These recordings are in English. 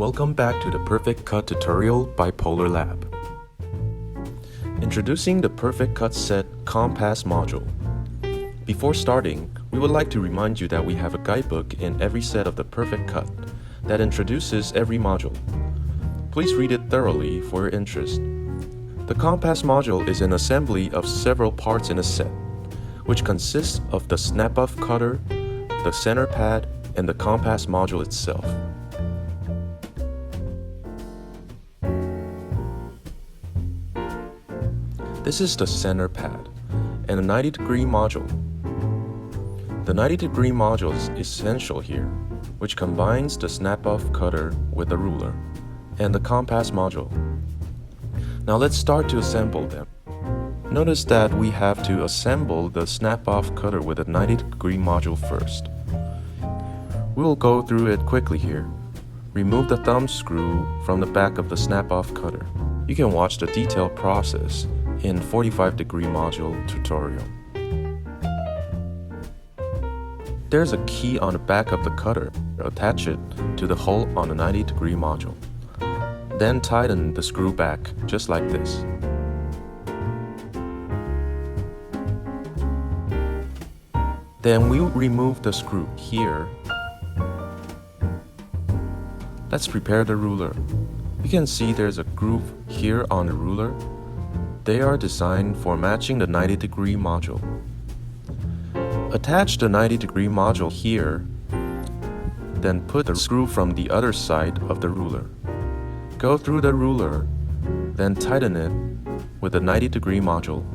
Welcome back to the Perfect Cut tutorial by Polar Lab. Introducing the Perfect Cut Set Compass module. Before starting, we would like to remind you that we have a guidebook in every set of the Perfect Cut that introduces every module. Please read it thoroughly for your interest. The Compass module is an assembly of several parts in a set, which consists of the snap-off cutter, the center pad, and the compass module itself. This is the center pad and a 90-degree module. The 90-degree module is essential here, which combines the snap-off cutter with the ruler and the compass module. Now let's start to assemble them. Notice that we have to assemble the snap-off cutter with a 90-degree module first. We will go through it quickly here. Remove the thumb screw from the back of the snap-off cutter. You can watch the detailed process in 45-degree module tutorial. There's a key on the back of the cutter. Attach it to the hole on the 90-degree module. Then tighten the screw back, just like this. Then we remove the screw here. Let's prepare the ruler. You can see there's a groove here on the ruler. They are designed for matching the 90-degree module. Attach the 90-degree module here, then put the screw from the other side of the ruler. Go through the ruler, then tighten it with the 90-degree module,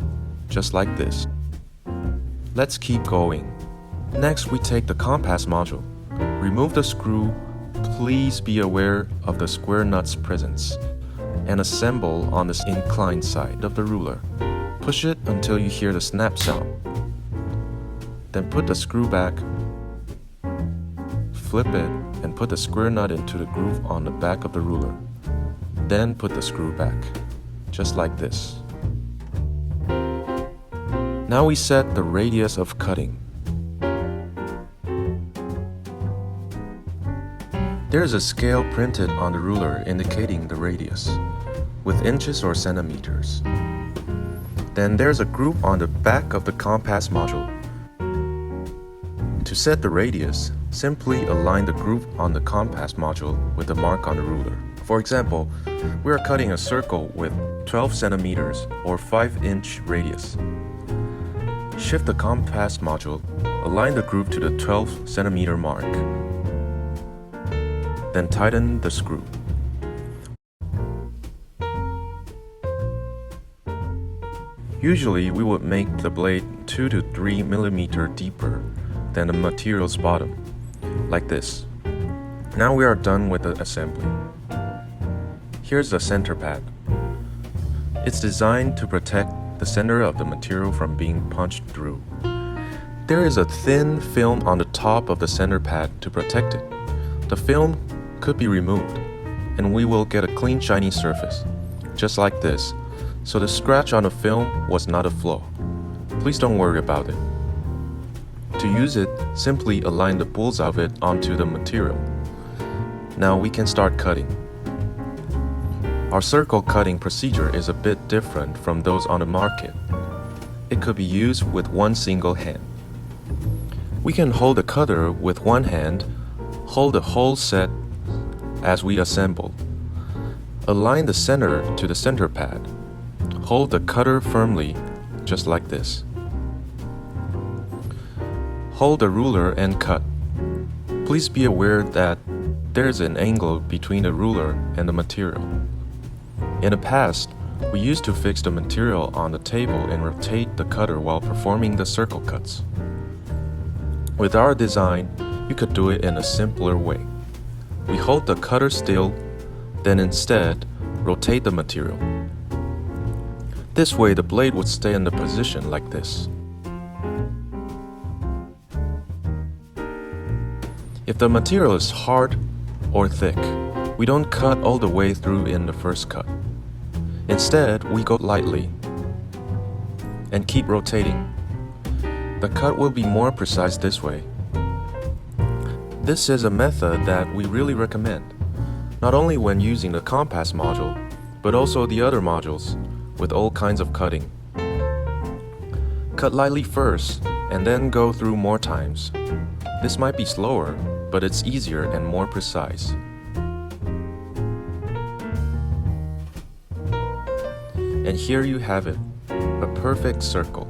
just like this. Let's keep going. Next, we take the compass module. Remove the screw. Please be aware of the square nut's presence, and assemble on this inclined side of the ruler. Push it until you hear the snap sound. Then put the screw back, flip it, and put the square nut into the groove on the back of the ruler. Then put the screw back, just like this. Now we set the radius of cutting. There is a scale printed on the ruler indicating the radius, with inches or centimeters. Then there's a groove on the back of the compass module. To set the radius, simply align the groove on the compass module with the mark on the ruler. For example, we are cutting a circle with 12 centimeters or 5-inch radius. Shift the compass module, align the groove to the 12 centimeter mark. Then tighten the screw. Usually, we would make the blade 2 to 3 millimeters deeper than the material's bottom, like this. Now we are done with the assembly. Here's the center pad. It's designed to protect the center of the material from being punched through. There is a thin film on the top of the center pad to protect it. The film could be removed, and we will get a clean, shiny surface, just like this, so the scratch on the film was not a flaw. Please don't worry about it. To use it, simply align the bullseye of it onto the material. Now we can start cutting. Our circle cutting procedure is a bit different from those on the market. It could be used with one single hand. We can hold the cutter with one hand, hold the whole set as we assemble. Align the center to the center pad. Hold the cutter firmly, just like this. Hold the ruler and cut. Please be aware that there is an angle between the ruler and the material. In the past, we used to fix the material on the table and rotate the cutter while performing the circle cuts. With our design, you could do it in a simpler way. We hold the cutter still, then instead rotate the material. This way the blade would stay in the position like this. If the material is hard or thick, we don't cut all the way through in the first cut. Instead, we go lightly and keep rotating. The cut will be more precise this way. This is a method that we really recommend. not only when using the compass module, but also the other modules with all kinds of cutting. Cut lightly first and then go through more times. This might be slower, but it's easier and more precise. And here you have it, a perfect circle.